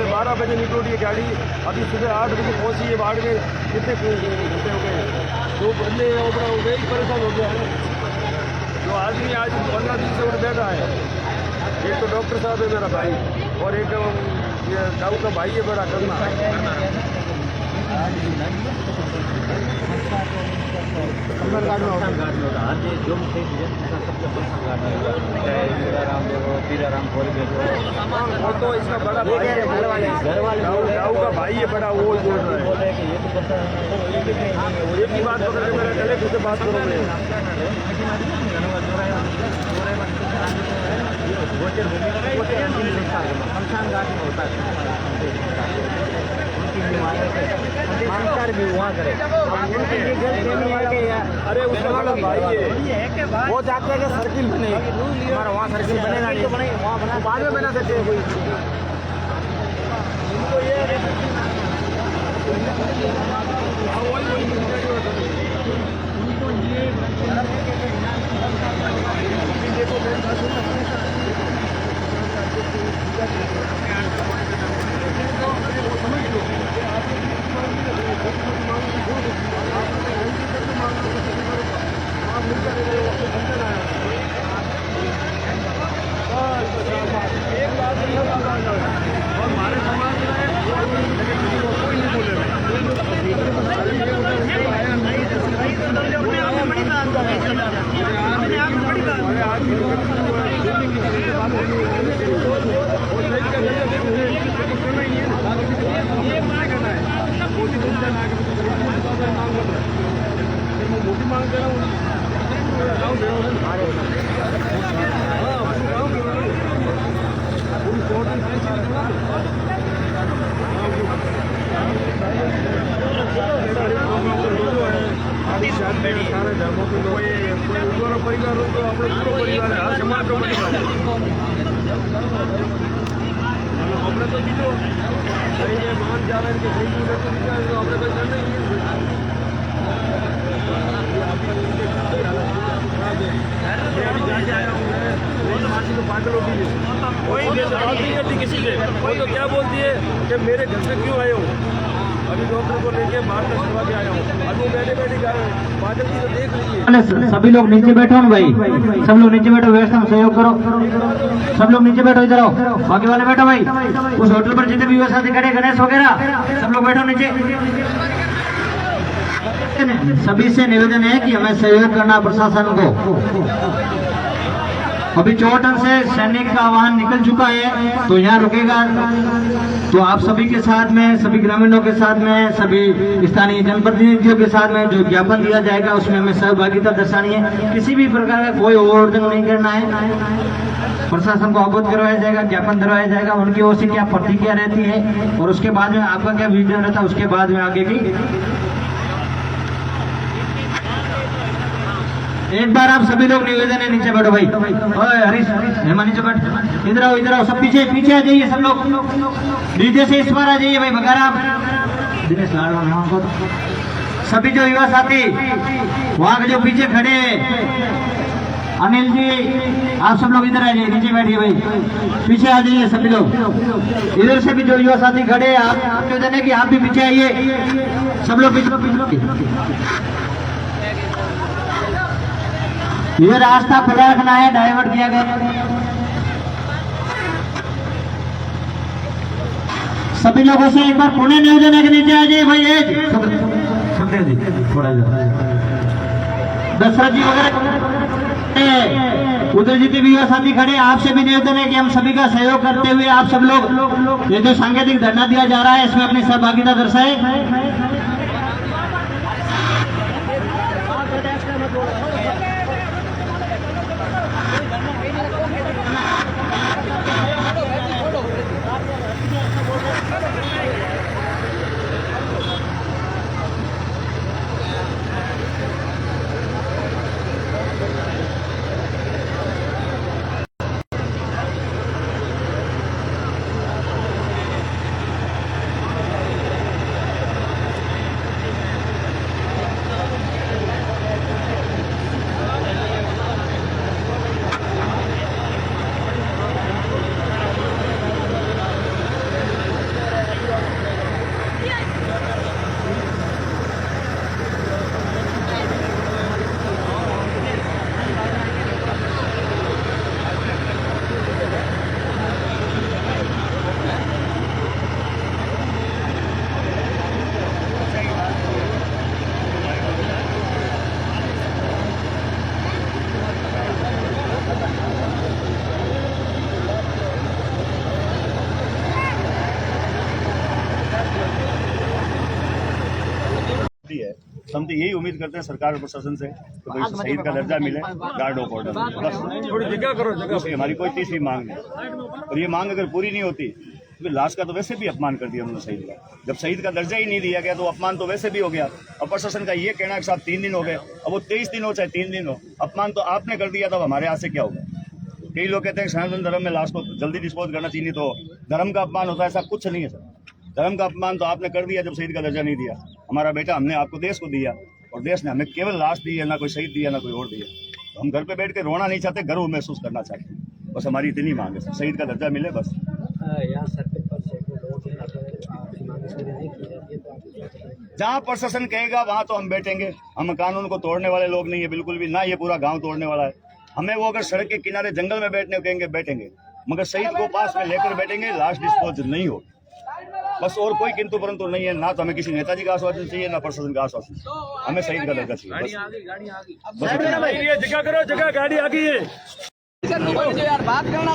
12 बजे निकली है गाड़ी, अभी सुबह 8 बजे पहुंची है। बाढ़ में कितने घंटे हो गए, दो बंदे वही परेशान हो गया है। जो आदमी आज 15 दिन से उठ बैठा है, एक तो डॉक्टर साहब है मेरा भाई, और एक ये गाँव का भाई है बड़ा करना। वो तो इसका बड़ा भाई है, गाँव का भाई है बड़ा, वो बोल रहा है एक ही बात पकड़ के मेरा गले खुद से बात करो। भी वहाँ करे, अरे उसका भाई है, वो जाते हैं सर्किल बने, हमारा वहाँ सर्किल बनेगा नहीं, वहाँ बना बाद में बना सकते हैं कोई। परिवार हो तो अपने पूरा परिवार है, हर समाज का परिवार है। अपने तो बीजो कहीं मान जा रहे हैं कि सही तो अपने कोई करना ही तो पागल होती है किसी से, वो तो क्या बोलती है कि मेरे घर से क्यों आए हो, अभी डॉक्टर को लेके बाहर तक करवा के आया हूँ, अभी बैठे बैठे बादल की तो देख लीजिए। सभी लोग नीचे बैठो ना भाई, सब लोग नीचे बैठो, व्यवस्था में सहयोग करो, सब लोग नीचे बैठो, इधर आओ, बाकी वाले बैठो भाई। उस होटल पर जितने भी व्यवस्था खड़े गणेश वगैरह सब लोग बैठो नीचे। सभी से निवेदन है कि हमें सहयोग करना प्रशासन को। अभी चौटन से सैनिक का वाहन निकल चुका है तो यहाँ रुकेगा, तो आप सभी के साथ में, सभी ग्रामीणों के साथ में, सभी स्थानीय जनप्रतिनिधियों के साथ में जो ज्ञापन दिया जाएगा उसमें हमें सहभागिता दर्शानी है। किसी भी प्रकार का कोई ओवरजंग नहीं करना है, प्रशासन को अवगत करवाया जाएगा, ज्ञापन दिलवाया जाएगा, उनकी ओर से क्या प्रतिक्रिया रहती है और उसके बाद में आपका क्या विजन रहता है, उसके बाद में आगे की। एक बार आप सभी लोग निवेदन है, नीचे बैठो भाई। ओए हरीश, हेमा नीचे बैठ, इधर आओ, इधर आओ, सब पीछे पीछे आ जाइए, सब लोग डीजे से इस बार आ जाइए भाई। बघारा दिनेश लाडवा को सभी जो युवा साथी वहाँ के जो पीछे खड़े हैं, अनिल जी आप सब लोग इधर आ जाइए, नीचे बैठिए भाई, पीछे आ जाइए सभी लोग। इधर से भी जो युवा साथी खड़े हैं, आप निवेदन है कि आप भी पीछे आइए, सब लोग पीछे। ये रास्ता खुला रखना है, डाइवर्ट किया गया। सभी लोगों से एक बार पुणे नियोजन के नीचे आ जाइए भाई। थोड़ा दशरथ जी वगैरह उधर जितने भी साथी खड़े, आपसे भी निवेदन है कि हम सभी का सहयोग करते हुए आप सब लोग ये जो सांकेतिक धरना दिया जा रहा है इसमें अपनी सहभागिता दर्शाए। हम तो यही उम्मीद करते हैं सरकार और प्रशासन से कि भाई शहीद का दर्जा मिले, गार्ड ऑफ ऑर्डर, बस थोड़ी जगह करो, जगह दूसरी हमारी कोई तीसरी मांग नहीं। और ये मांग अगर पूरी नहीं होती तो लाश का तो वैसे भी अपमान कर दिया उन्होंने शहीद का। जब शहीद का दर्जा ही नहीं दिया गया तो अपमान तो वैसे भी हो गया। अब प्रशासन का ये कहना है कि साहब 3 दिन हो गए, अब वो 23 दिन हो चाहे 3 दिन हो, अपमान तो आपने कर दिया, तो हमारे हाथ से क्या होगा। कई लोग कहते हैं सनातन धर्म में लाश को जल्दी डिस्पोज करना चाहिए, तो धर्म का अपमान होता है, ऐसा कुछ नहीं है सर। धर्म का अपमान तो आपने कर दिया जब शहीद का दर्जा नहीं दिया। हमारा बेटा हमने आपको देश को दिया और देश ने हमें केवल लाश दी है, ना कोई शहीद दिया ना कोई और दिया। तो हम घर पे बैठ के रोना नहीं चाहते, गर्व महसूस करना चाहते हैं। बस हमारी इतनी मांग है, शहीद का दर्जा मिले बस। जहाँ प्रशासन कहेगा वहाँ तो हम बैठेंगे। हम कानून को तोड़ने वाले लोग नहीं है बिल्कुल भी, ना ये पूरा गांव तोड़ने वाला है। हमें वो अगर सड़क के किनारे जंगल में बैठने को कहेंगे बैठेंगे, मगर शहीद को पास में लेकर बैठेंगे, लाश डिस्पोज नहीं हो। बस और कोई किंतु परंतु नहीं है। ना तो हमें किसी नेताजी का आश्वासन चाहिए, ना प्रशासन का आश्वासन, हमें शहीद का दर्जा चाहिए बस। जगह करो, जगह गाड़ी आ गई है। यार बात करना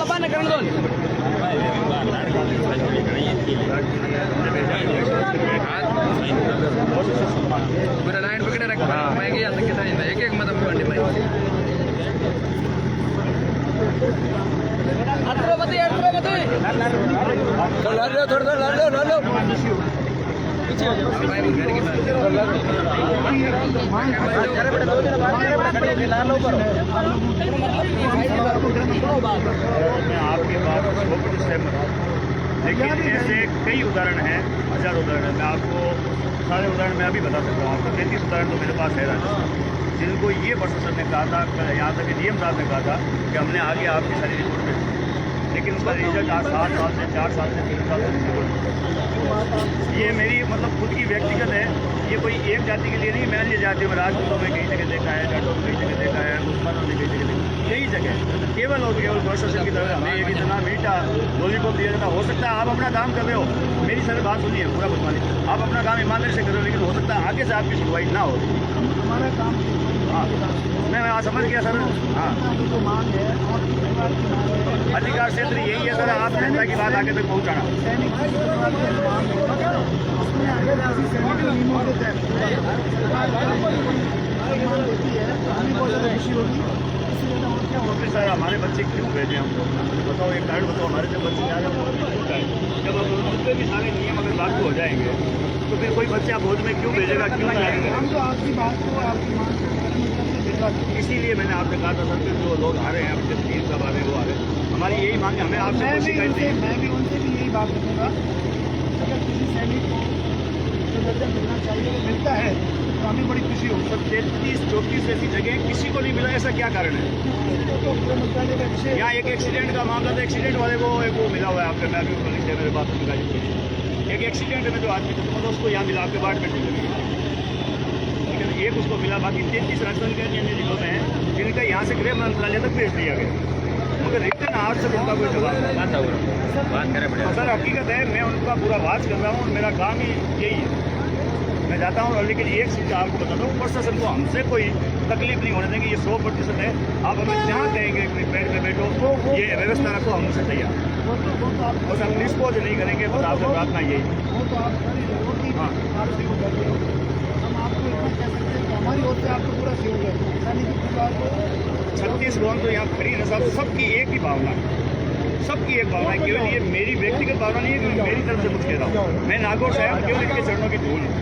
पूरा लाइन पकड़े रखा मैं एक एक मतलब मैं आपकी बात को सहमत हूँ, लेकिन ऐसे कई उदाहरण हैं, 1000 उदाहरण हैं। मैं आपको सारे उदाहरण मैं अभी बता सकता हूँ। आपको 33 उदाहरण तो मेरे पास है राजस्थान, जिनको ये प्रशासन ने कहा था, यहाँ तक डीएम साहब ने कहा था कि हमने आगे आपकी सारी रिपोर्ट भेजी, लेकिन उसका रिजल्ट आज 7 साल से 4 साल से 3 साल से। ये मेरी मतलब खुद की व्यक्तिगत है, ये कोई एक जाति के लिए नहीं। मैं ये जाति में राजपूतों में कई जगह देखा है, जाटों में कई जगह देखा है, मुसलमानों ने कई जगह देखा है, कई जगह केवल और केवल प्रशासन की तरफ हमें एक इतना मीठा लॉलीपॉप दिया जाता। हो सकता है आप अपना काम कर रहे हो, मेरी सारी बात सुनिए पूरा बुझवानी, आप अपना काम ईमानदारी से कर रहे हो, लेकिन हो सकता है आगे से आपकी सुनवाई ना हो। हमारा काम हाँ मैं समझ गया सर। हाँ अधिकार क्षेत्र यही है सर, आप जनता की बात आगे तक पहुँचाना। सर हमारे बच्चे क्यों भेजे हमको बताओ, एक कार्ड बताओ। हमारे जब बच्चे आ जाए, जब उन पर भी सारे नियम अगर लागू हो जाएंगे तो फिर कोई बच्चा भोज में क्यों भेजेगा, क्यों जाएंगे। हम तो आपकी बात को आपकी मांग इसीलिए मैंने आपसे कहा था सर, जो लोग आ रहे हैं अब जब 3 सब आ रहे हैं वो आ रहे हैं, हमारी यही मांग है। हमें आपसे शिकायत नहीं। मैं भी उनसे भी यही बात करूँगा, अगर किसी सैनिक को जो दर्जा मिलना चाहिए वो मिलता है तो हमें बड़ी खुशी हो। सब 33-34 ऐसी जगह किसी को नहीं मिला, ऐसा क्या कारण है। तो मंत्रालय का विषय यहाँ एक एक्सीडेंट का मामला था, एक्सीडेंट वाले को एक वो मिला हुआ है आपके, मैं अभी मेरे बात एक एक्सीडेंट में जो आदमी था मतलब उसको यहाँ मिला आपके डिपार्टमेंट में, लेकिन एक उसको मिला। बाकी 33 राजस्थान के अन्य जिलों में हैं जिनका यहाँ से गृह मंत्रालय तक भेज दिया गया, मगर रिटर्न आज तक उनका कोई जवाब नहीं। सर हकीकत है, मैं उनका पूरा वाच कर रहा हूँ और मेरा काम ही यही है, मैं जाता हूँ। लेकिन एक चीज़ आपको बताता हूँ, प्रशासन को हमसे कोई तकलीफ नहीं होने देंगे, ये 100% है। आप हमें जहाँ कहेंगे पेड़ पे बैठो, ये व्यवस्था रखो, हम उनसे तैयार। बस हम डिस्पोज नहीं करेंगे, बस आपसे प्रार्थना यही। हाँ हमारी ओर से आपको पूरा सहयोग है। ऐसा नहीं कि परिवार को 36 लोग तो यहाँ खड़ी है साहब, सबकी एक ही भावना है, सबकी एक भावना है। केवल ये मेरी व्यक्तिगत भावना नहीं है कि मेरी तरफ से कुछ कह रहा हूँ। मैं नागौर साहब केवल इनके चरणों की धूल हूँ।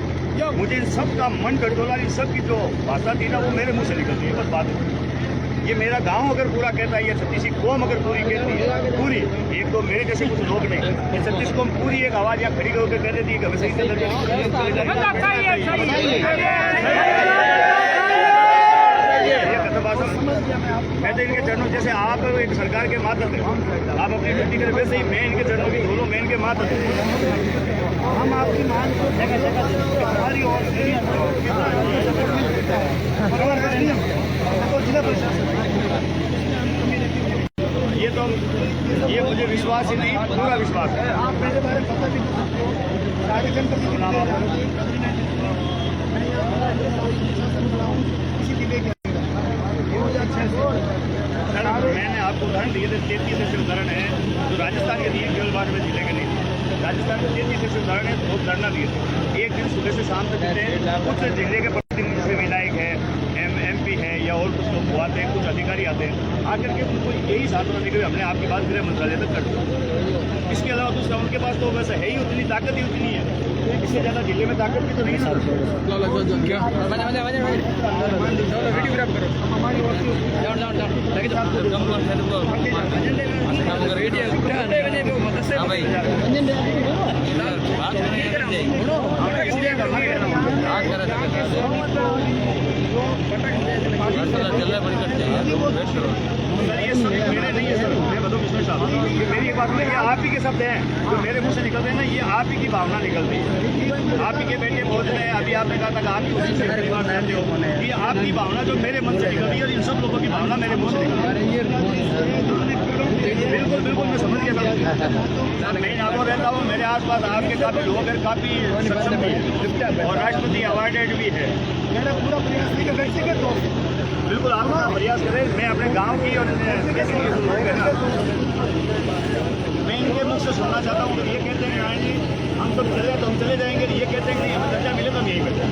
मुझे इन सब का मन टटोला, इन सब की जो भाषा थी ना वो मेरे मुँह से निकलती है, बस बात। ये मेरा गांव अगर पूरा कहता है, ये 36 कौम अगर पूरी कहती है, पूरी एक तो मेरे जैसे कुछ लोग नहीं, ये 36 कौम पूरी एक आवाज़ यहाँ खड़ी होकर कह देती है कि हमें सही से मैं तो इनके चरणों, जैसे आप एक सरकार के मातहत है, आप अपनी ड्यूटी करें, वैसे ही मैं इनके चरणों की धूल हूँ, मैं इनके मातहत हूँ। हम आपकी मांग को हमारी ओर से जिला प्रशासन ये मुझे विश्वास ही नहीं, पूरा विश्वास है। आप मेरे बारे में पता भी नहीं सकते हो, सारे जनपद इसी जिले के मैंने आपको उदाहरण दिए थे, 33 ऐसे उदाहरण है जो राजस्थान के दिए, केवल बार में जिले के नहीं। राजस्थान के 33 ऐसे उदाहरण है, 2 धरना दिए थे, एक दिन सुबह से शाम तक जिले कुछ जिले के प्रतिनिधि आते हैं, आकर के उनको यही सांत्वना देकर हमने आपकी बात गृह मंत्रालय तक कर दी। इसके अलावा दूसरा उनके पास तो वैसे है ही उतनी ताकत ही उतनी है, इससे ज़्यादा जिले में ताकत भी तो नहीं सर। सर ये सब मेरे नहीं है सर, मैं बताऊँ किसमें साहब, मेरी बात में ये आप ही के शब्द हैं जो मेरे मुंह से निकलते हैं ना, ये आप ही की भावना निकलती है। आप ही के बेटे बोल रहे हैं, अभी आपने कहा था कि आप ही उसी से परिवार रहते हो, ये आपकी भावना जो मेरे मन से निकलती है और इन सब लोगों की भावना मेरे मुंह से निकलती है। बिल्कुल बिल्कुल मैं समझ गया सर, मैं यहाँ पर रहता हूँ, मेरे आसपास आपके काफ़ी लोग हैं, काफ़ी सक्षम भी है और राष्ट्रपति अवार्डेड भी है। मेरा पूरा प्रयास नहीं कर व्यक्तिगत तौर से बिल्कुल आप अपना प्रयास करें, मैं अपने गांव की और देश की जो लोग हैं ना, मैं इनके मुख से सुनना चाहता हूँ कि ये कहते हैं नारायण जी हम सब चले तो हम चले जाएंगे, ये कहते हैं कि हमें दर्जा मिले तो हम यही करते हैं।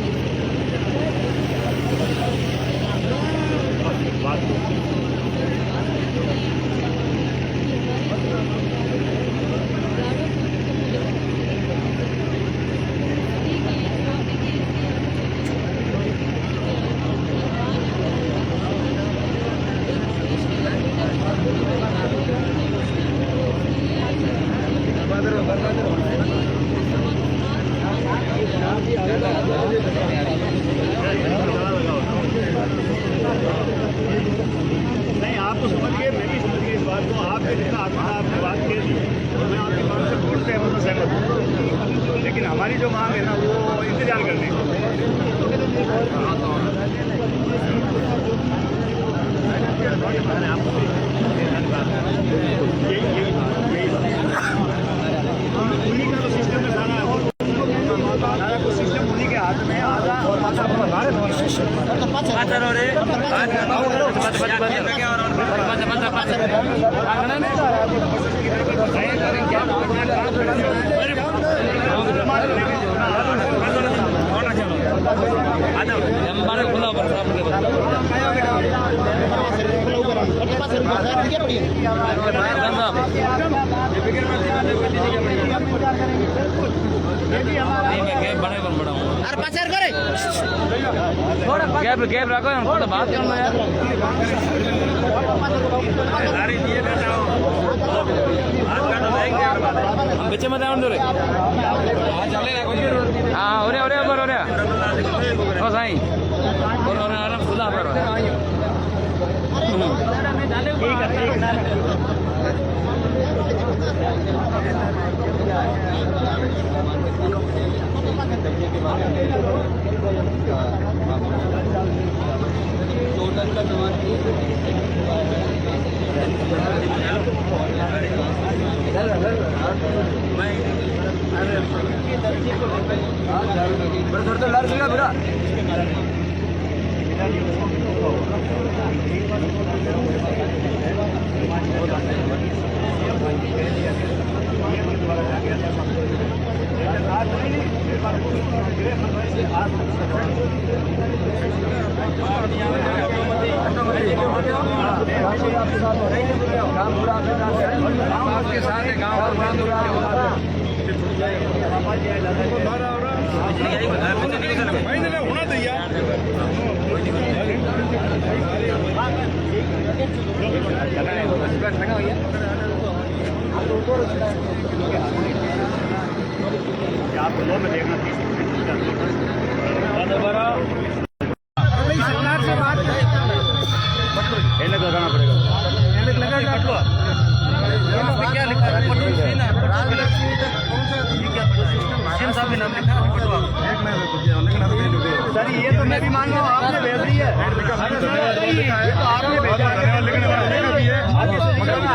बात नहीं आप तो समझ गए, मैं भी समझ गया इस बात को, आपके जितना आपने बात कह दी तो मैं आपकी बात से पूर्ण सहमत हूँ, लेकिन हमारी जो मांग है ना वो इंतजार करने की। उन्हीं का तो सिस्टम में सारा कुछ सिस्टम उन्हीं के हाथ में आधा और आधा गैप रखो थोड़ा बात करना यार। हम बच्चे मत आउं रे हाँ हो रहा बर हो रहा ओ साईं और आराम खुदा पर आपके साथ है गाँव होना चाहिए। आप लोगों में देखना सरकार से बात एनक लगाना पड़ेगा। क्या लिखा है साहब के नाम लिखा है सर ये तो मैं भी मान रहा हूँ आपने भेज दी है, ये तो आपने भेजा है,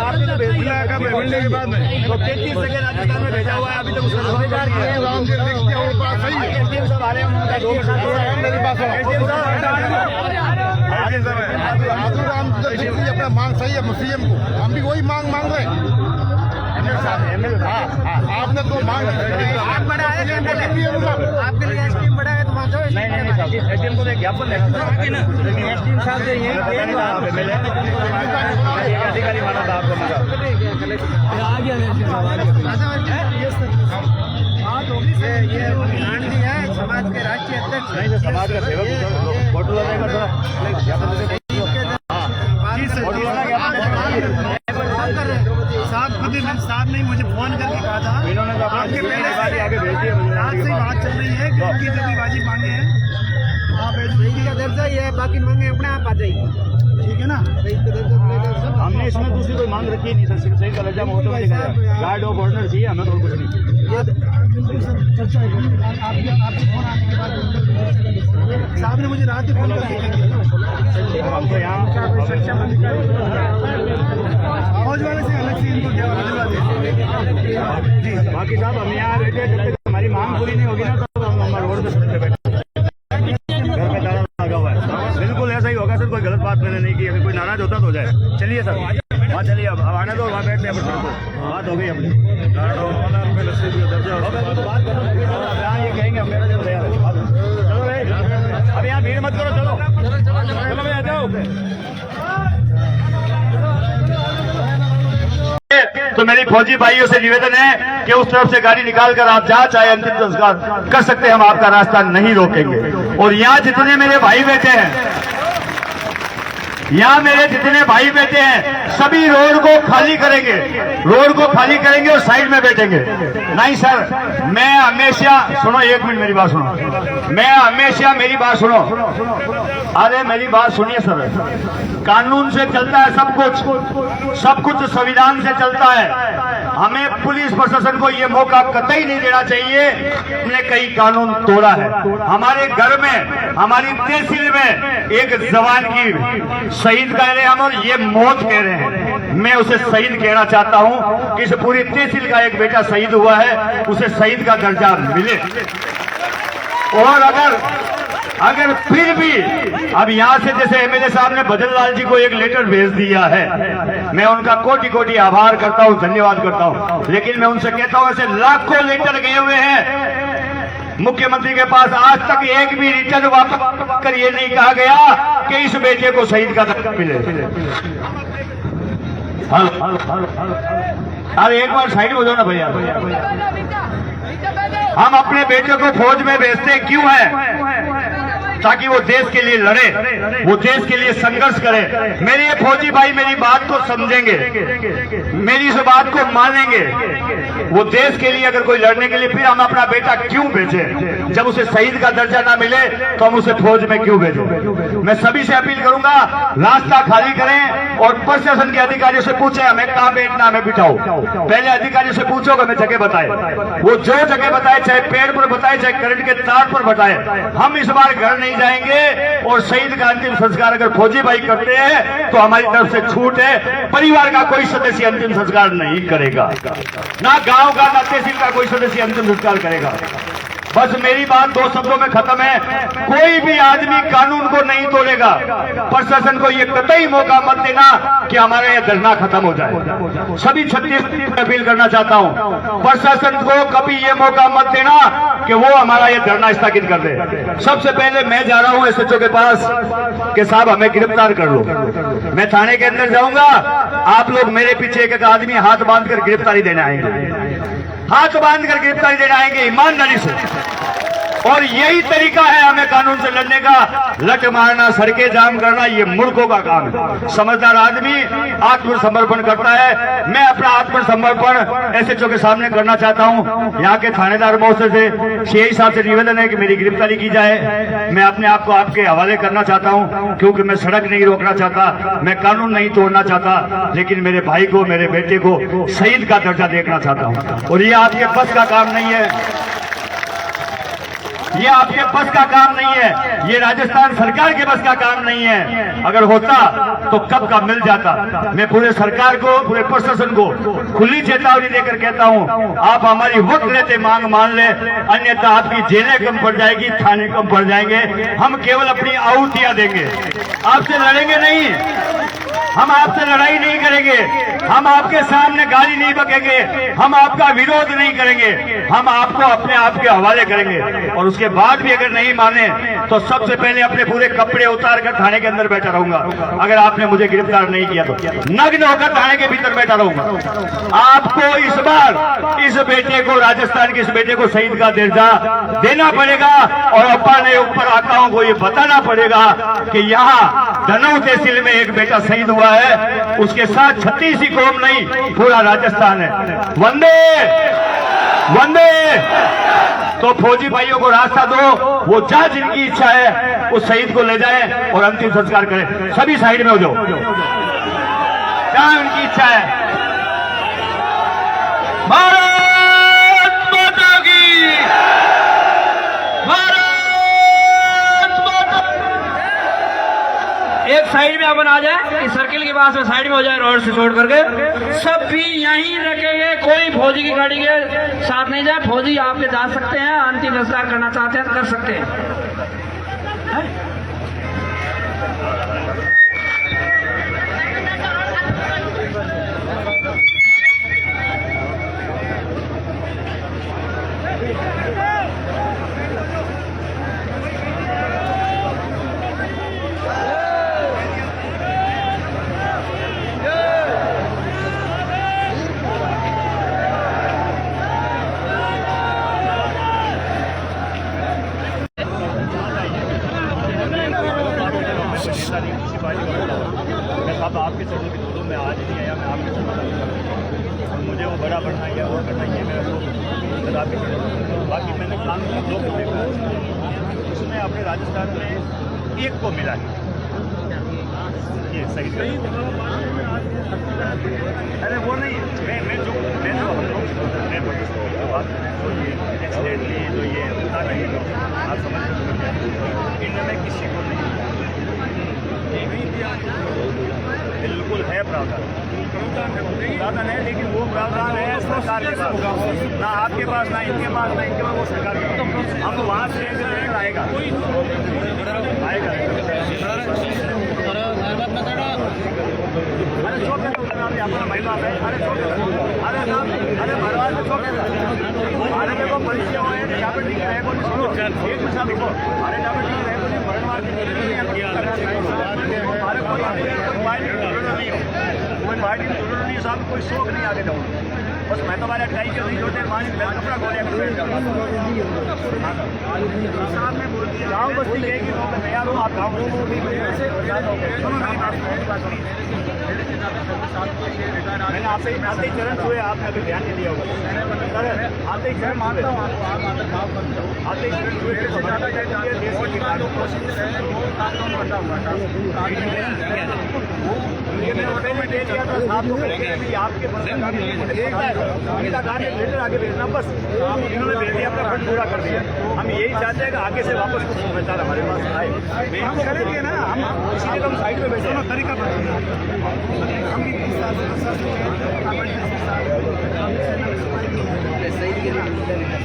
आपने भेज दिया मिलने के बाद में तो 33 सेकंड राजस्थान में भेजा हुआ है, अभी तक उसका एसडीएम साहब आ रहे हैं, अपना मांग सही है सीएम को, हम भी वही मांग रहे हैं। आपने तो मांग आप बढ़ाए आपके लिए स्कीम बढ़ाए तो नहीं एसडीएम को ज्ञापन देना अधिकारी माना था आपको मेरा ये गांधी है समाज के राष्ट्रीय अध्यक्ष। नहीं तो समाज का सेवक फोटो लगाएगा थोड़ा साहब ने मुझे फोन करके कहा था, इन्होंने तो आपके पहले आगे भेज दिया रात से बात चल रही है कि उनकी जल्दीबाजी मांगे हैं, आप शहीद का दर्जा ही है, बाकी मांगे अपने आप आ जाएगी, ठीक है ना। शहीद का दर्जा हमने इसमें दूसरी कोई मांग रखी नहीं सर, सिर्फ सही का दर्जा मोहतम गार्ड ऑफ ऑनर चाहिए हमें और कुछ नहीं। चर्चा आपके फोन आने के बाद साहब ने मुझे रात में फोन करके हम तो यहाँ फौज वाले से अलग से इनको जी बाकी साहब हम यहाँ रहते हैं, जब तक हमारी मांग पूरी नहीं होगी ना तब हम हमारे रोड पे सड़क पे बैठे घर पे ताला लगा हुआ है। बिल्कुल ऐसा ही होगा सर, कोई गलत बात मैंने नहीं की, अगर कोई नाराज होता तो हो जाए। चलिए सर वहाँ चलिए, अब आने दो, वहाँ बैठते हैं सड़क पर, बात हो गई अपनी बात करो ये कहेंगे मेरा जब तैयार है। चलो भाई अब यहाँ भीड़ मत करो, चलो चलो भाई आ जाओ। तो मेरी फौजी भाइयों से निवेदन है कि उस तरफ से गाड़ी निकाल कर आप जहाँ चाहे अंतिम संस्कार कर सकते हैं, हम आपका रास्ता नहीं रोकेंगे। और यहाँ जितने मेरे भाई बैठे हैं, यहाँ मेरे जितने भाई बैठे हैं सभी रोड को खाली करेंगे, रोड को खाली करेंगे और साइड में बैठेंगे। नहीं सर, मैं हमेशा सुनो, एक मिनट मेरी बात सुनो, मैं हमेशा मेरी बात सुनो, अरे मेरी बात सुनिए सर, कानून से चलता है सब कुछ संविधान से चलता है। हमें पुलिस प्रशासन को ये मौका कतई नहीं देना चाहिए, हमने कई कानून तोड़ा है। हमारे घर में, हमारी तहसील में एक जवान की शहीद कह रहे हैं हम, और ये मौत कह रहे हैं। मैं उसे शहीद कहना चाहता हूं कि इस पूरी तहसील का एक बेटा शहीद हुआ है, उसे शहीद का दर्जा मिले। और अगर फिर भी अब यहाँ से जैसे एमएलए साहब ने बदल लाल जी को एक लेटर भेज दिया है, मैं उनका कोटि कोटि आभार करता हूँ, धन्यवाद करता हूँ, लेकिन मैं उनसे कहता हूँ ऐसे लाखों लेटर गए हुए हैं मुख्यमंत्री के पास, आज तक एक भी रिटर्न वापस कर ये नहीं कहा गया कि इस बेटे को शहीद का दर्जा मिले। अरे एक बार साइड हो जाओ ना भैया। हम अपने बेटे को फौज में भेजते क्यों है? ताकि वो देश के लिए लड़े, वो देश के लिए संघर्ष करे। मेरे ये फौजी भाई मेरी बात को समझेंगे, मेरी इस बात को मानेंगे। वो देश के लिए अगर कोई लड़ने के लिए, फिर हम अपना बेटा क्यों भेजें? जब उसे शहीद का दर्जा ना मिले तो हम उसे फौज में क्यों भेजें? मैं सभी से अपील करूंगा, रास्ता खाली करें और प्रशासन के अधिकारियों से पूछे हमें कहाँ बैठना, हमें बिठाओ। पहले अधिकारियों से पूछो कि हमें जगह बताए, वो जो जगह बताए, चाहे पेड़ पर बताए, चाहे करंट के तार पर बताए। हम इस बार घर नहीं जाएंगे और शहीद का अंतिम संस्कार अगर फौजी भाई करते हैं तो हमारी तरफ से छूट है, परिवार का कोई सदस्य अंतिम संस्कार नहीं करेगा, ना गांव का ना तहसील का कोई सदस्य अंतिम संस्कार करेगा। बस मेरी बात दो शब्दों में खत्म है, कोई भी आदमी कानून को नहीं तोड़ेगा। प्रशासन को ये कतई मौका मत देना कि हमारा ये धरना खत्म हो जाए। सभी छत्तीस अपील करना चाहता हूं, प्रशासन को कभी ये मौका मत देना कि वो हमारा ये धरना स्थगित कर दे। सबसे पहले मैं जा रहा हूं एसएचओ के पास कि साहब हमें गिरफ्तार कर लो। मैं थाने के अंदर जाऊंगा, आप लोग मेरे पीछे एक आदमी हाथ बांधकर गिरफ्तारी देने आएंगे, हाथ बांधकर गिरफ्तारी देने आएंगे ईमानदारी से। और यही तरीका है हमें कानून से लड़ने का। लट मारना, सड़कें जाम करना, ये मूर्खों का काम है। समझदार आदमी आत्मसमर्पण करता है। मैं अपना आत्मसमर्पण एसएचओ के सामने करना चाहता हूं। यहाँ के थानेदार महोदय से यही साहब से निवेदन है कि मेरी गिरफ्तारी की जाए। मैं अपने आप को आपके हवाले करना चाहता हूं, क्योंकि मैं सड़क नहीं रोकना चाहता, मैं कानून नहीं तोड़ना चाहता, लेकिन मेरे भाई को, मेरे बेटे को शहीद का दर्जा देखना चाहता हूं। और ये आपके बस का काम नहीं है, ये आपके बस का काम नहीं है, ये राजस्थान सरकार के बस का काम नहीं है। अगर होता तो कब का मिल जाता। मैं पूरे सरकार को, पूरे प्रशासन को खुली चेतावनी देकर कहता हूं, आप हमारी वक्त लेते मांग मान ले, अन्यथा आपकी जेलें कम पड़ जाएगी, थाने कम पड़ जाएंगे। हम केवल अपनी आहुतियां देंगे, आपसे लड़ेंगे नहीं, हम आपसे लड़ाई नहीं करेंगे, हम आपके सामने गाली नहीं बकेंगे, हम आपका विरोध नहीं करेंगे, हम आपको अपने आप के हवाले करेंगे। और उसके बाद भी अगर नहीं माने तो सबसे पहले अपने पूरे कपड़े उतार कर थाने के अंदर बैठा रहूंगा। अगर आपने मुझे गिरफ्तार नहीं किया तो नग्न होकर थाने के भीतर बैठा रहूंगा। आपको इस बार इस बेटे को, राजस्थान के इस बेटे को शहीद का दर्जा देना पड़ेगा और अपने ऊपर आकाओं को ये बताना पड़ेगा कि यहाँ धनौ तहसील में एक बेटा शहीद हुआ है, उसके साथ 36 ही कौम नहीं, पूरा राजस्थान है। वंदे वंदे। तो फौजी भाइयों को रास्ता दो, वो जहाँ जिनकी इच्छा है उस शहीद को ले जाए और अंतिम संस्कार करें। सभी साइड में हो जाओ, जहाँ उनकी इच्छा है। भारत माता की, भारत माता। एक साइड में अपन आ जाए, इस सर्किल के पास में साइड में हो जाए, रोड से छोड़ करके सब भी यहीं रखेंगे। कोई फौजी की गाड़ी के साथ नहीं जाए। फौजी आपके जा सकते हैं, अंतिम संस्कार करना चाहते हैं तो कर सकते हैं। अब आपके चरणों की धूलों में आज नहीं आया, मैं आपके चरणों और मुझे वो बड़ा बढ़ना है और करना ही है मेरा तो आपके चरणों। बाकी मैंने कानून लोग देखा, उसमें अपने राजस्थान में एक को मिला है, ये सही सही। अरे वो नहीं, मैं जो हम लोग एक्सीडेंटली जो ये होता नहीं, आप समझ सकते, इनमें किसी को नहीं बिल्कुल है प्रावधान है, लेकिन वो प्रावधान है सरकार के पास, ना आपके पास, ना इनके पास, ना इनके पास, वो सरकार के पास। हम वहाँ से लेकर आएगा अरे छोटे अपना महिला है, अरे छोटे, अरे साहब, अरे भरवाल में छोटे अरे देखो परिचय हुए जाकर ठीक है एक मिसाल देखो, अरे जाकर ठीक है कोई पार्टी नहीं साहब, कोई शौक नहीं आगे जाऊँ, बस मैं तो हमारे अटकाई के नहीं छोटे कपड़ा गोलियाँ गाँव बस्ती कहेगी तो मैं तैयार हूँ। आप गाँव मैंने आपसे आते ही चरण छुए, आपने अभी ध्यान नहीं दिया होगा सर, आते ही चरण मानता हूँ, आते ही चरण छुए दे दिया था आपके आगे भेजना, बस इन्होंने भेज दिया, अपना फंड पूरा कर दिया। हम यही चाहते हैं कि आगे से वापस कुछ समाचार हमारे पास आए, हम करेंगे ना, हम इसीलिए हम साइड में बैठे तरीका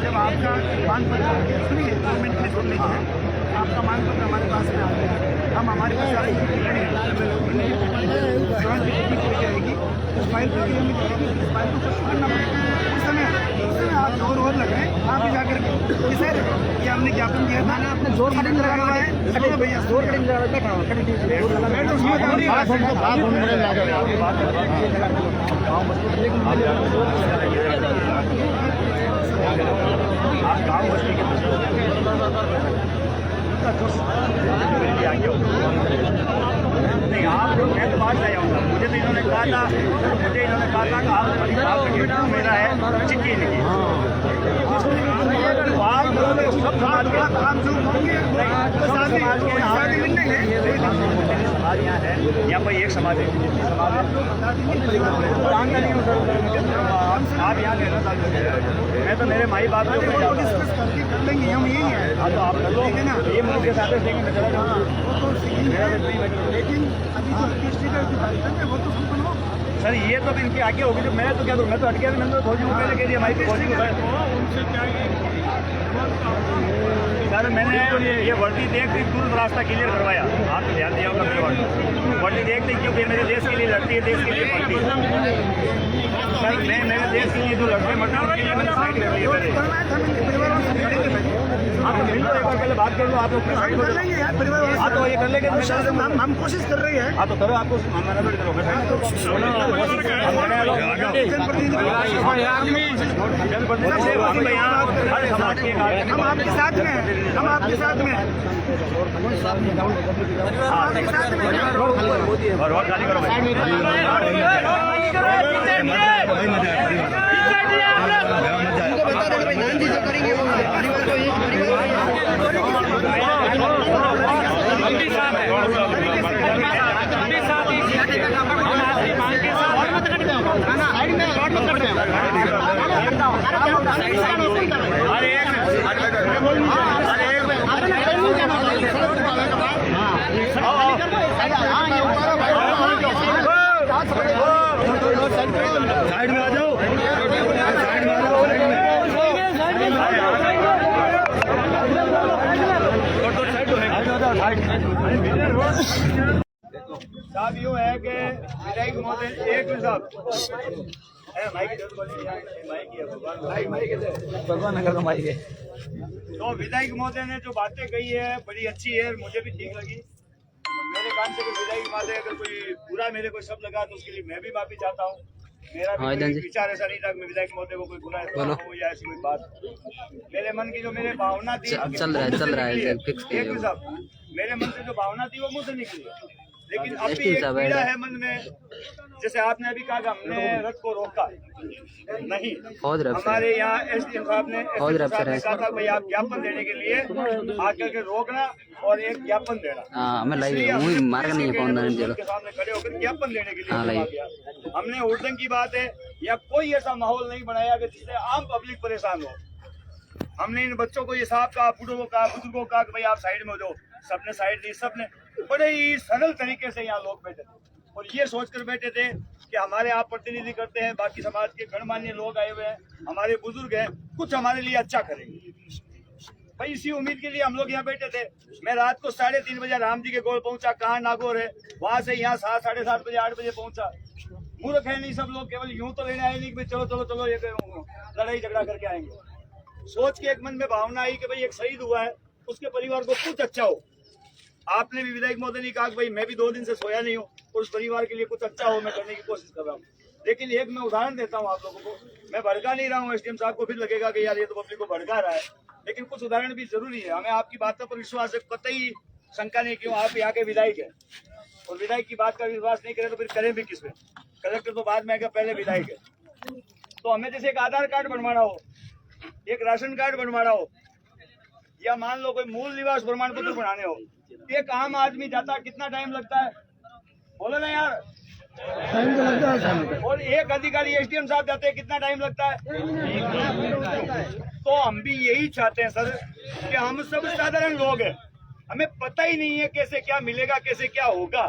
जब आपका मानपत्र सुनिए, गवर्नमेंट ने सुन लिया है, आपका मानपत्र हमारे पास में आता है, हम हमारे पास जाएगी उस फाइल पर जाएगी, उस फाइल को कुछ करना पड़ेगा। उस समय आप जोर और लग रहे हैं, आप ही जाकर के सर ये हमने ज्ञापन दिया था, आपने जोर कटिंग लगा हुआ है, अरे भैया जोर कटिंग लगा गाँव बस्ती के नहीं, आप मैं तो बात आया हूँ, मुझे तो इन्होंने कहा था कि आप मेरा है चिट्ठी लिखी, तो आप सब समाज के समाज यहाँ है, यहाँ पर एक समाज है, आप यहाँ मैं तो मेरे माई बाप लेंगे, हम यही है, तो आप ये मुझे साथ देंगे, मैं चला जाऊँगा, लेकिन वो तो सर ये तो इनके आगे होगी, जो मैं तो क्या करूँ, मैं तो हट गया, मैंने तो फौजी को पहले कह दिया, हमारी फौजी को सर मैंने ये वर्दी देख के तुरंत रास्ता क्लियर करवाया, आपने ध्यान दिया होगा मेरे वर्दी देखते क्योंकि मेरे देश के लिए लड़ती है, देश के लिए पढ़ती है सर, मैं मेरे देश के लिए जो लड़ते मरते हैं उनके लिए मैंने साइड कर लिया। आप मिल लो, एक बार पहले बात कर लो, आप लोग हम कर लेंगे यार परिवार वाले। हाँ तो ये कर लेंगे, हम कोशिश कर रहे हैं। हाँ तो करो, आपको मना थोड़ी करोगे। हम आपके साथ में हैं, हम आपके साथ में हैं, आपके साथ में हैं। और गाली करो भाई। उनको बता दो भाई, नान जी जो करेंगे वो परिवार को एक हम भी साथ हैं, हम भी साथ ही हम आपकी मांग के साथ साइड में आ जाओ, साइड में आ जाओ। साहब यूँ है कि विधायक महोदय एक मिनट साहब तो विधायक महोदय ने जो बातें कही है बड़ी अच्छी है, मुझे भी ठीक लगी। मेरे कान से कोई विधायक महोदय अगर कोई बुरा मेरे को शब्द लगा तो उसके लिए मैं भी माफी चाहता हूँ। मेरा भी कोई विचार ऐसा नहीं था कि मैं विधायक महोदय को कोई बुरा हो या ऐसी कोई बात। मेरे मन की जो मेरे भावना थी चल रहा है एक साहब, मेरे मन से जो भावना थी वो मुझसे निकली, लेकिन अब भी एक पीड़ा है मन में। जैसे आपने अभी कहा कि हमने रथ को रोका नहीं, हमारे यहाँ एसडीएम साहब ने कहा था भाई आप ज्ञापन देने के लिए आकर के रोकना और एक ज्ञापन देना। के सामने खड़े होकर ज्ञापन देने के लिए हमने उड़दंग की बात है या कोई ऐसा माहौल नहीं बनाया कि जिससे आम पब्लिक परेशान हो। हमने इन बच्चों को ये साहब कहा, बुजुर्गों कहा कि भाई आप साइड में हो जाओ, सबने साइड दी। सबने बड़े ही सरल तरीके से यहाँ लोग बैठे थे और ये सोचकर बैठे थे कि हमारे आप प्रतिनिधि करते हैं, बाकी समाज के गणमान्य लोग आए हुए हैं, हमारे बुजुर्ग हैं, कुछ हमारे लिए अच्छा करेंगे। भाई इसी उम्मीद के लिए हम लोग यहाँ बैठे थे। मैं रात को 3:30 बजे राम जी के गोल पहुंचा, कहाँ नागौर है, वहां से यहाँ 7, 7:30 बजे 8 बजे पहुंचा। मूर्ख है नहीं सब लोग, केवल यूं तो लेने आए नहीं कि चलो चलो चलो ये लड़ाई झगड़ा करके आएंगे। सोच के एक मन में भावना आई कि भाई एक शहीद हुआ है, उसके परिवार को कुछ अच्छा हो। आपने भी विधायक महोदय ने कहा कि भाई मैं भी 2 दिन से सोया नहीं हूँ और उस परिवार के लिए कुछ अच्छा हो, मैं करने की कोशिश कर रहा हूँ। लेकिन एक मैं उदाहरण देता हूँ आप लोगों को, मैं भड़का नहीं रहा हूँ, एसडीएम साहब को फिर लगेगा कि यार ये तो पब्लिक को भड़का रहा है, लेकिन कुछ उदाहरण भी जरूरी है। हमें आपकी बातों पर विश्वास है, कतई शंका नहीं, क्यों आप यहाँ के विधायक है और विधायक की बात का विश्वास नहीं करें तो फिर करें भी किसमें। कलेक्टर तो बाद में आएगा, पहले विधायक है। तो हमें जैसे एक आधार कार्ड बनवाना हो, एक राशन कार्ड बनवाना हो, या मान लो कोई मूल निवास प्रमाण पत्र बनाने हो, एक आम आदमी जाता कितना टाइम लगता है, बोलो ना यार। टाइम तो लगता है। और एक अधिकारी एसडीएम साहब जाते हैं, कितना टाइम लगता है? तो हम भी यही चाहते हैं सर कि हम सब साधारण लोग हैं, हमें पता ही नहीं है कैसे क्या मिलेगा, कैसे क्या होगा।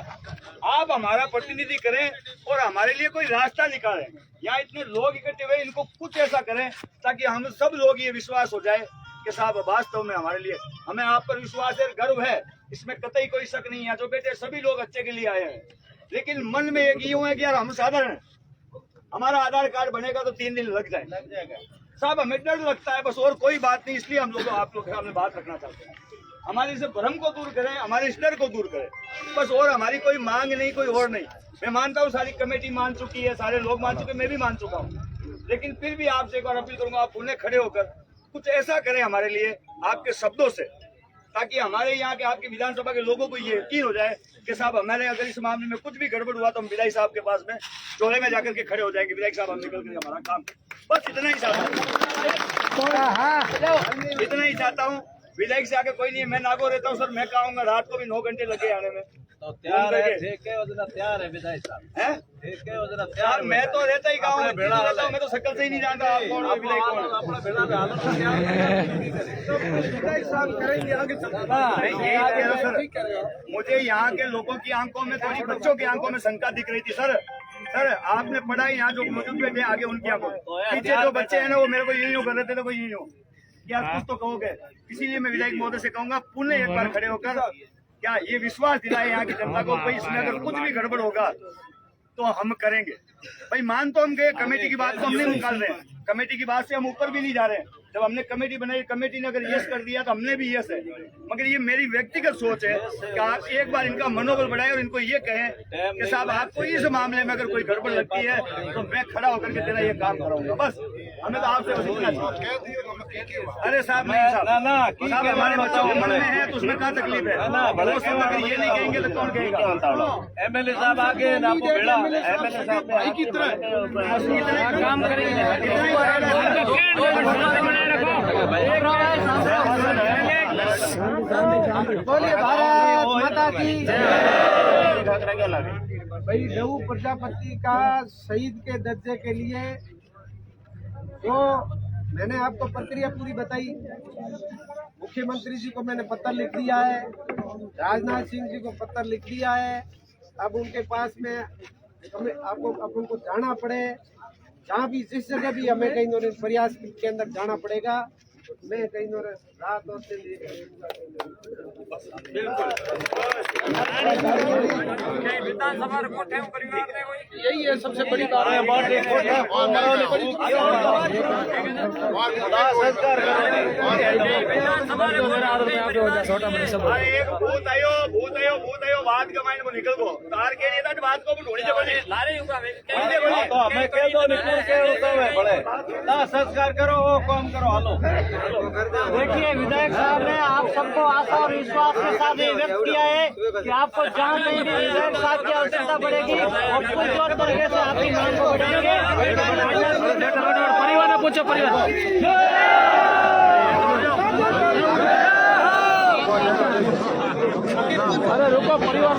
आप हमारा प्रतिनिधि करें और हमारे लिए कोई रास्ता निकालें। यहाँ इतने लोग इकट्ठे हुए, इनको कुछ ऐसा करें ताकि हम सब लोग ये विश्वास हो जाए कि साहब वास्तव में हमारे लिए, हमें आप पर विश्वास है, गर्व है, इसमें कतई कोई शक नहीं है। जो बेटे सभी लोग अच्छे के लिए आए हैं, लेकिन मन में एक यूं है कि यार हम साधारण हैं, हमारा आधार कार्ड बनेगा तो 3 दिन लग जाएगा साहब, हमें डर लगता है बस, और कोई बात नहीं। इसलिए हम लोग आप लोग के सामने बात रखना चाहते हैं, हमारे इस भ्रम को दूर करें, हमारे इस डर को दूर करें बस। और हमारी कोई मांग नहीं, कोई और नहीं। मैं मानता हूँ सारी कमेटी मान चुकी है, सारे लोग मान चुके, मैं भी मान चुका हूँ, लेकिन फिर भी आपसे एक बार अपील करूंगा, आप पुणे खड़े होकर कुछ ऐसा करें हमारे लिए आपके शब्दों से, ताकि हमारे यहाँ के आपके विधानसभा के लोगों को ये यकीन हो जाए कि साहब हमारे अगर इस मामले में कुछ भी गड़बड़ हुआ तो हम विधायक साहब के पास में चोले में जाकर के खड़े हो जाएंगे, विधायक साहब हम निकल कर हमारा काम, बस इतना ही चाहता हूँ, इतना ही चाहता हूँ। विधायक से आगे कोई नहीं है, मैं नागौर रहता हूँ सर, मैं कहूँगा रात को भी 9 घंटे लगे आने में, तो तैयार है विधायक साहब है। मैं तो रहता ही गाँव रहता हूँ, मैं तो शक्ल से ही नहीं जानता आप कौन विधायक कौन। मुझे यहाँ के लोगों की आंखों में, थोड़ी बच्चों की आंखों में शंका दिख रही थी सर। सर आपने पढ़ा यहाँ जो मौजूद बैठे आगे उनकी आंखों, पीछे जो बच्चे हैं ना वो मेरे को यही कर रहे थे, कोई यही हो क्या कुछ तो कहोगे। इसीलिए मैं विधायक महोदय से कहूंगा पुनः एक बार खड़े होकर क्या ये विश्वास दिलाए यहाँ की जनता को, भाई इसमें अगर कुछ भी गड़बड़ होगा तो हम करेंगे। भाई मान तो हम गए, कमेटी की बात तो हम नहीं निकाल रहे हैं, कमेटी की बात से हम ऊपर भी नहीं जा रहे हैं। जब हमने कमेटी बनाई, कमेटी ने अगर यस कर दिया तो हमने भी यस है। मगर ये मेरी व्यक्तिगत सोच है कि आप एक बार इनका मनोबल बढ़ाएं और इनको ये कहें कि साहब आपको इस मामले में अगर कोई गड़बड़ लगती है तो मैं खड़ा होकर के तेरा ये काम कराऊंगा। बस हमें तो आपसे बस इतना चाहिए। अरे साहब नहीं साहब, साहब हमारे बच्चों के मन में है तो उसमें क्या तकलीफ है? वो सब अगर ये नहीं कहेंगे तो कौन कहेगा? एमएलए साहब आगे ना आपको बेड़ा, एमएलए साहब भाई की तरह काम बोलिए भारत माता की भाई लहू प्रजापति का शहीद के दर्जे के लिए जो मैंने आपको प्रक्रिया पूरी बताई, मुख्यमंत्री जी को मैंने पत्र लिख दिया है, राजनाथ सिंह जी को पत्र लिख दिया है। अब उनके पास में हमें आपको अब उनको जाना पड़े, जहाँ भी जिस जगह भी हमें कहीं दोनों प्रयास के अंदर जाना पड़ेगा, मैं कहीं दोनों रात और दिन विधानसभा यही है सबसे बड़ी बात है। भूत आयो बात का माइंड में निकल गो तार के लिए तो बात को ढूंढी जबरदस्ती तो हमें कह दो निकल के बड़े ना संस्कार करो, वो काम करो, हालो। देखिए विधायक साहब ने आप सबको आशा और विश्वास के साथ ये व्यक्त किया है कि आपको जहाँ कहीं भी विधायक साहब की आवश्यकता पड़ेगी और कोई और तरीके से आपकी मांग को बढ़ाएंगे। परिवार पूछो, परिवार अरे रुको, परिवार